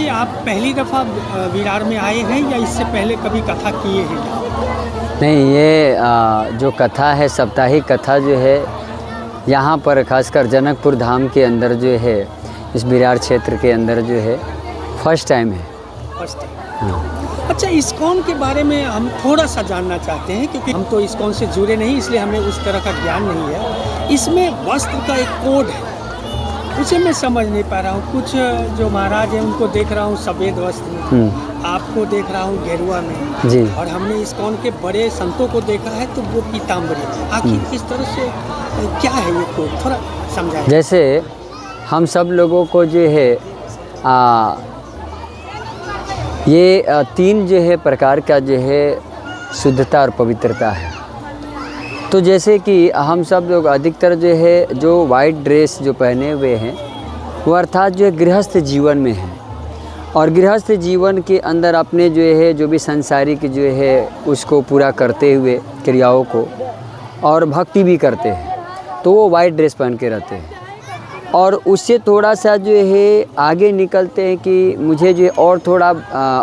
जी, आप पहली दफ़ा विरार में आए हैं या इससे पहले कभी कथा किए हैं? नहीं, ये जो कथा है, साप्ताहिक कथा जो है यहाँ पर खासकर जनकपुर धाम के अंदर जो है, इस विरार क्षेत्र के अंदर जो है फर्स्ट टाइम है। First time. हाँ। अच्छा, इस्कॉन के बारे में हम थोड़ा सा जानना चाहते हैं, क्योंकि हम तो इस्कॉन से जुड़े नहीं, इसलिए हमें उस तरह का ज्ञान नहीं है। इसमें वस्त्र का एक कोड है, उसे मैं समझ नहीं पा रहा हूँ। कुछ जो महाराज हैं उनको देख रहा हूँ सफ़ेद वस्त्र में, आपको देख रहा हूँ गेरुआ में जी। और हमने इस्कॉन के बड़े संतों को देखा है तो वो पीताम्बरी। आखिर इस तरह से क्या है ये कोड, थोड़ा समझाइए। जैसे हम सब लोगों को जो है ये तीन जो है प्रकार का जो है शुद्धता और पवित्रता है। तो जैसे कि हम सब लोग अधिकतर जो है जो वाइट ड्रेस जो पहने हुए हैं वो अर्थात जो है गृहस्थ जीवन में है, और गृहस्थ जीवन के अंदर अपने जो है जो भी संसारिक जो है उसको पूरा करते हुए क्रियाओं को और भक्ति भी करते हैं, तो वो वाइट ड्रेस पहन के रहते हैं। और उससे थोड़ा सा जो है आगे निकलते हैं कि मुझे जो और थोड़ा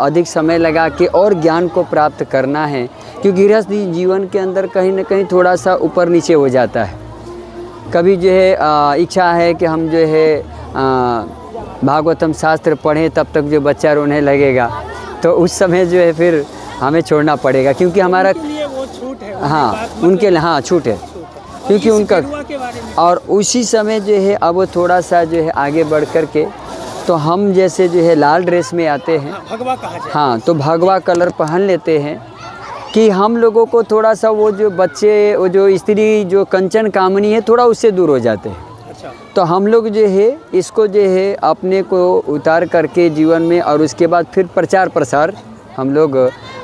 अधिक समय लगा के और ज्ञान को प्राप्त करना है, क्योंकि गृहस्थ जीवन के अंदर कहीं ना कहीं थोड़ा सा ऊपर नीचे हो जाता है। कभी जो है इच्छा है कि हम जो है भागवतम शास्त्र पढ़ें, तब तक जो बच्चा रोने लगेगा तो उस समय जो है फिर हमें छोड़ना पड़ेगा, क्योंकि हमारा उनके लिए वो छूट है। हाँ, उनके लिए हाँ छूट है, क्योंकि उनका और उसी समय जो है अब वो थोड़ा सा जो है आगे बढ़ कर के तो हम जैसे जो है लाल ड्रेस में आते हैं, भगवा कहा जाए। हाँ, तो भगवा कलर पहन लेते हैं कि हम लोगों को थोड़ा सा वो जो बच्चे वो जो स्त्री जो कंचन कामनी है थोड़ा उससे दूर हो जाते हैं। अच्छा। तो हम लोग जो है इसको जो है अपने को उतार करके जीवन में, और उसके बाद फिर प्रचार प्रसार हम लोग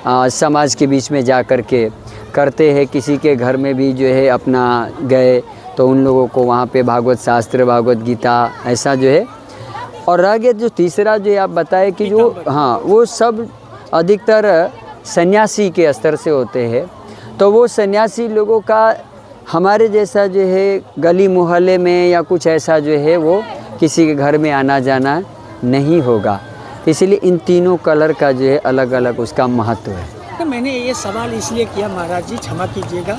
समाज के बीच में जा कर के करते हैं। किसी के घर में भी जो है अपना गए तो उन लोगों को वहाँ पे भागवत शास्त्र, भागवत गीता ऐसा जो है। और रह गया जो तीसरा जो आप बताए कि जो हाँ वो सब अधिकतर सन्यासी के स्तर से होते हैं, तो वो सन्यासी लोगों का हमारे जैसा जो है गली मोहल्ले में या कुछ ऐसा जो है वो किसी के घर में आना जाना नहीं होगा। इसलिए इन तीनों कलर का जो है अलग अलग उसका महत्व है। तो मैंने ये सवाल इसलिए किया, महाराज जी क्षमा कीजिएगा,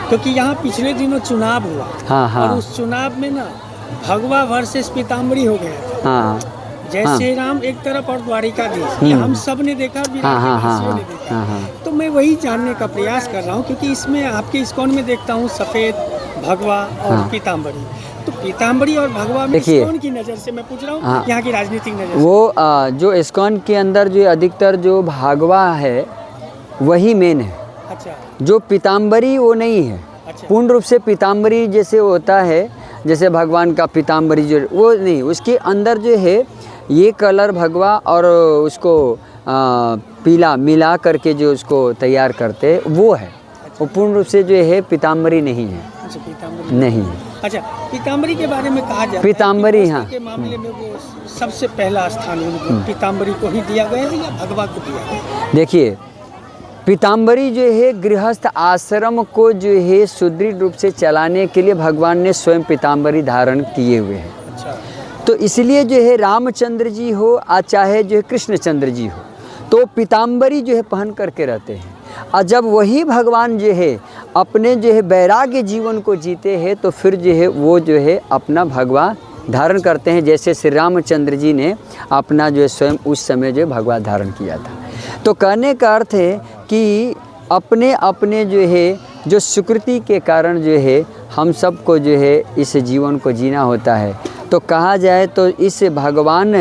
क्योंकि यहाँ पिछले दिनों चुनाव हुआ। हाँ हाँ। और उस चुनाव में ना भगवा वर्सेस पीताम्बरी हो गया था। हाँ। जय हाँ। श्री राम एक तरफ और द्वारिकाधीश, ये हम सब ने देखा, विराट हाँ, हाँ, वासियों हाँ, ने देखा। हाँ, हाँ। तो मैं वही जानने का प्रयास कर रहा हूँ, क्योंकि इसमें आपके इस्कॉन में देखता हूँ सफ़ेद, भगवा और हाँ। पीताम्बरी। तो पीताम्बरी और भगवा में देखिए, इस्कॉन की नज़र से मैं पूछ रहा हूँ, हाँ। यहाँ की राजनीतिक नज़र से। वो जो इस्कॉन के अंदर जो अधिकतर जो भगवा है वही मेन है। अच्छा। जो पीताम्बरी वो नहीं है। अच्छा। पूर्ण रूप से पीताम्बरी जैसे होता है, जैसे भगवान का पीताम्बरी जो वो नहीं, उसके अंदर जो है ये कलर भगवा और उसको पीला मिला करके जो उसको तैयार करते वो है। वो पूर्ण रूप से जो है पीताम्बरी नहीं है। अच्छा, पीताम्बरी नहीं है। अच्छा, पीताम्बरी के बारे में कहा जाता है पीताम्बरी, कि हाँ। के मामले में वो सबसे पहला स्थान उनको पीताम्बरी को ही दिया गया है या भगवा को दिया गया है? देखिए, पीताम्बरी जो है गृहस्थ आश्रम को जो है सुदृढ़ रूप से चलाने के लिए भगवान ने स्वयं पीताम्बरी धारण किए हुए हैं। अच्छा। तो इसलिए जो है रामचंद्र जी हो चाहे जो है कृष्णचंद्र जी हो, तो पीताम्बरी जो है पहन करके रहते हैं। और जब वही भगवान जो है अपने जो है वैराग्य जीवन को जीते हैं, तो फिर जो है वो जो है अपना भगवा धारण करते हैं, जैसे श्री रामचंद्र जी ने अपना जो है स्वयं उस समय जो है भगवा धारण किया था। तो कहने का अर्थ है कि अपने अपने जो है जो सुकृति के कारण जो है हम सबको जो है इस जीवन को जीना होता है। तो कहा जाए तो इस भगवान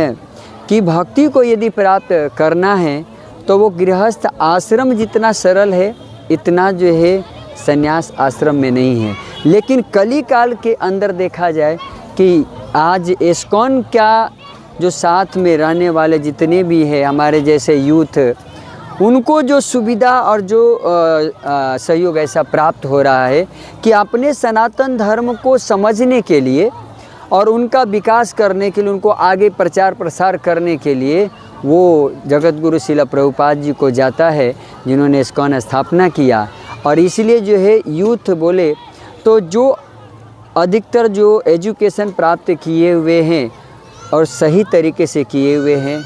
की भक्ति को यदि प्राप्त करना है तो वो गृहस्थ आश्रम जितना सरल है इतना जो है संन्यास आश्रम में नहीं है। लेकिन कली काल के अंदर देखा जाए कि आज इस्कॉन क्या जो साथ में रहने वाले जितने भी हैं हमारे जैसे यूथ, उनको जो सुविधा और जो सहयोग ऐसा प्राप्त हो रहा है कि अपने सनातन धर्म को समझने के लिए और उनका विकास करने के लिए, उनको आगे प्रचार प्रसार करने के लिए वो जगत गुरु शिला प्रभुपाद जी को जाता है, जिन्होंने इस्कॉन स्थापना किया। और इसलिए जो है यूथ बोले तो जो अधिकतर जो एजुकेशन प्राप्त किए हुए हैं और सही तरीके से किए हुए हैं,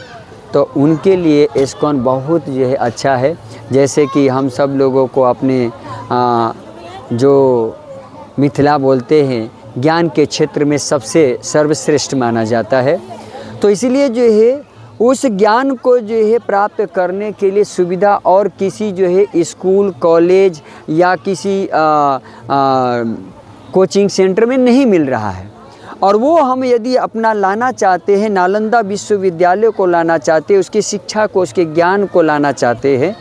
तो उनके लिए इस्कॉन बहुत जो है अच्छा है। जैसे कि हम सब लोगों को अपने जो मिथिला बोलते हैं ज्ञान के क्षेत्र में सबसे सर्वश्रेष्ठ माना जाता है। तो इसलिए जो है उस ज्ञान को जो है प्राप्त करने के लिए सुविधा और किसी जो है स्कूल कॉलेज या किसी कोचिंग सेंटर में नहीं मिल रहा है। और वो हम यदि अपना लाना चाहते हैं, नालंदा विश्वविद्यालय को लाना चाहते हैं, उसकी शिक्षा को उसके ज्ञान को लाना चाहते हैं,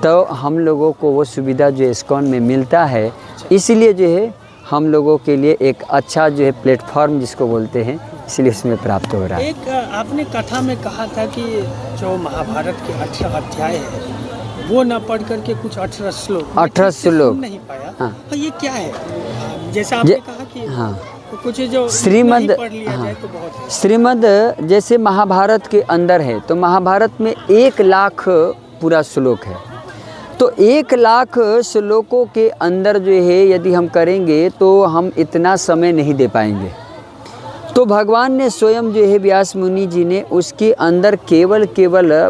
तो हम लोगों को वो सुविधा जो इस्कॉन में मिलता है। इसलिए जो है हम लोगों के लिए एक अच्छा जो है प्लेटफॉर्म जिसको बोलते हैं, इसलिए उसमें प्राप्त हो रहा है। एक आपने कथा में कहा था कि जो महाभारत के 18 अध्याय है वो न पढ़ करके कुछ 18 श्लोक 18 श्लोक नहीं पाया। हाँ। तो ये क्या है? जैसा आपने कहा कि हाँ तो कुछ जो श्रीमद् नहीं पढ़ लिया जाए तो बहुत है। श्रीमद् जैसे महाभारत के अंदर है, तो महाभारत में 1 लाख पूरा श्लोक है। तो 1 लाख श्लोकों के अंदर जो है यदि हम करेंगे तो हम इतना समय नहीं दे पाएंगे। तो भगवान ने स्वयं जो है व्यास मुनि जी ने उसके अंदर केवल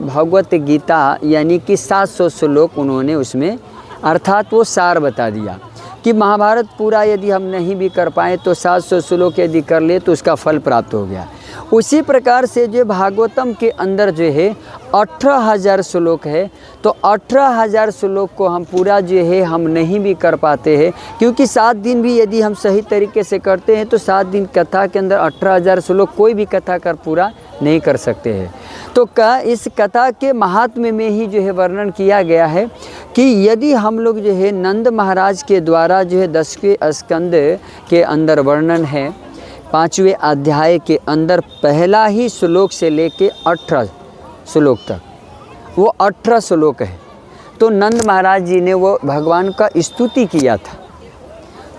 भगवत गीता यानी कि 700 श्लोक उन्होंने उसमें अर्थात वो सार बता दिया कि महाभारत पूरा यदि हम नहीं भी कर पाए तो 700 श्लोक यदि कर ले तो उसका फल प्राप्त हो गया। उसी प्रकार से जो भागवतम के अंदर जो है 18,000 श्लोक है, तो 18,000 श्लोक को हम पूरा जो है हम नहीं भी कर पाते हैं, क्योंकि 7 दिन भी यदि हम सही तरीके से करते हैं तो 7 दिन कथा के अंदर 18,000 श्लोक कोई भी कथा कर पूरा नहीं कर सकते हैं। तो इस कथा के महात्म्य में ही जो है वर्णन किया गया है कि यदि हम लोग जो है नंद महाराज के द्वारा जो है 10वें स्कंद के अंदर वर्णन है 5वें अध्याय के अंदर पहला ही श्लोक से लेके 18 श्लोक तक, वो 18 श्लोक है। तो नंद महाराज जी ने वो भगवान का स्तुति किया था।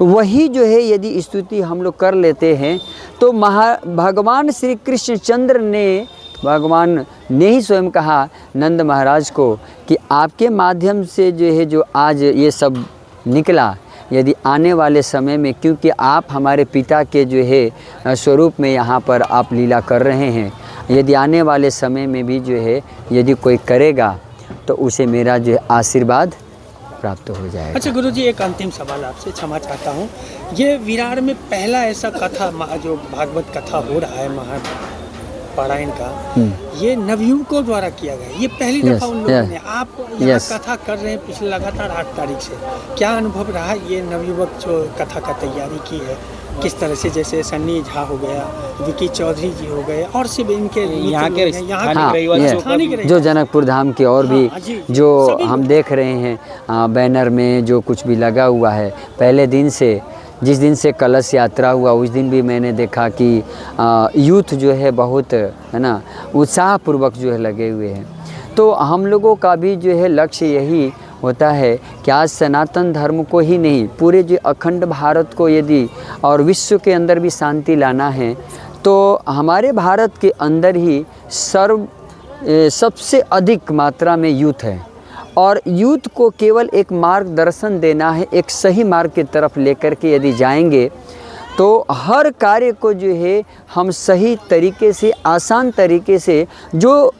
वही जो है यदि स्तुति हम लोग कर लेते हैं तो भगवान श्री कृष्णचंद्र ने भगवान ने ही स्वयं कहा नंद महाराज को कि आपके माध्यम से जो है जो आज ये सब निकला, यदि आने वाले समय में, क्योंकि आप हमारे पिता के जो है स्वरूप में यहाँ पर आप लीला कर रहे हैं, यदि आने वाले समय में भी जो है यदि कोई करेगा तो उसे मेरा जो है आशीर्वाद प्राप्त हो जाएगा। अच्छा गुरुजी, एक अंतिम सवाल आपसे, क्षमा चाहता हूँ। ये विरार में पहला ऐसा कथा जो भागवत कथा हो रहा है महापारायण का, ये नवयुवकों द्वारा किया गया, ये पहली दफा उन लोगों ने। आप यहाँ कथा कर रहे हैं पिछले लगातार 8 तारीख से, क्या अनुभव रहा ये नवयुवक जो कथा का तैयारी की है, किस तरह से? जैसे सन्नी झा हो गया, विकी चौधरी जी हो गए, और सिर्फ इनके यहाँ के जो जनकपुर धाम के और भी जो हम देख रहे हैं बैनर में जो कुछ भी लगा हुआ है, पहले दिन से जिस दिन से कलश यात्रा हुआ उस दिन भी मैंने देखा कि यूथ जो है बहुत है ना उत्साहपूर्वक जो है लगे हुए हैं। तो हम लोगों का भी जो है लक्ष्य यही होता है कि आज सनातन धर्म को ही नहीं, पूरे जो अखंड भारत को यदि और विश्व के अंदर भी शांति लाना है, तो हमारे भारत के अंदर ही सबसे अधिक मात्रा में यूथ है, और यूथ को केवल एक मार्गदर्शन देना है, एक सही मार्ग की तरफ लेकर के यदि जाएंगे तो हर कार्य को जो है हम सही तरीके से, आसान तरीके से, जो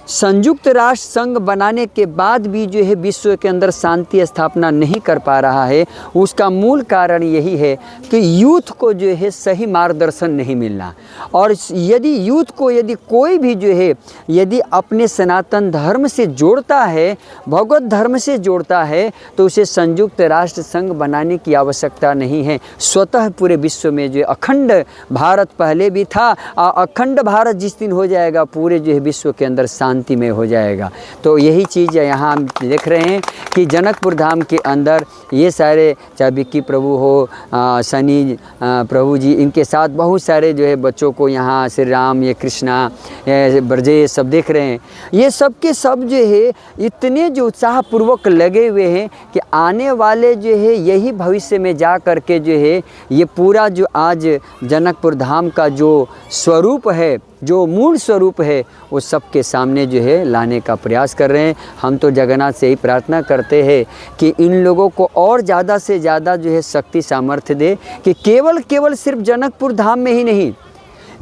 संयुक्त राष्ट्र संघ बनाने के बाद भी जो है विश्व के अंदर शांति स्थापना नहीं कर पा रहा है, उसका मूल कारण यही है कि यूथ को जो है सही मार्गदर्शन नहीं मिलना। और यदि यूथ को यदि कोई भी जो है यदि अपने सनातन धर्म से जोड़ता है, भगवत धर्म से जोड़ता है, तो उसे संयुक्त राष्ट्र संघ बनाने की आवश्यकता नहीं है। स्वतः पूरे विश्व में जो अखंड भारत पहले भी था, अखंड भारत जिस दिन हो जाएगा पूरे जो है विश्व के अंदर शांति में हो जाएगा। तो यही चीज़ यहाँ हम देख रहे हैं कि जनकपुर धाम के अंदर ये सारे, चाहे विक्की प्रभु हो, सनी प्रभु जी, इनके साथ बहुत सारे जो है बच्चों को यहाँ श्री राम, ये कृष्णा, ब्रजेश सब देख रहे हैं। ये सब के सब जो है इतने जो उत्साहपूर्वक लगे हुए हैं कि आने वाले जो है यही भविष्य में जा कर के जो है ये पूरा जो आज जनकपुर धाम का जो स्वरूप है, जो मूल स्वरूप है, वो सबके सामने जो है लाने का प्रयास कर रहे हैं। हम तो जगन्नाथ से ही प्रार्थना करते हैं कि इन लोगों को और ज़्यादा से ज़्यादा जो है शक्ति सामर्थ्य दे कि केवल सिर्फ जनकपुर धाम में ही नहीं,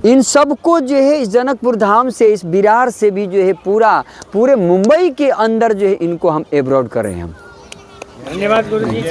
इन सबको जो है इस जनकपुर धाम से, इस विरार से भी जो है पूरे मुंबई के अंदर जो है इनको हम एब्रॉड कर रहे हैं हम। धन्यवाद गुरुजी।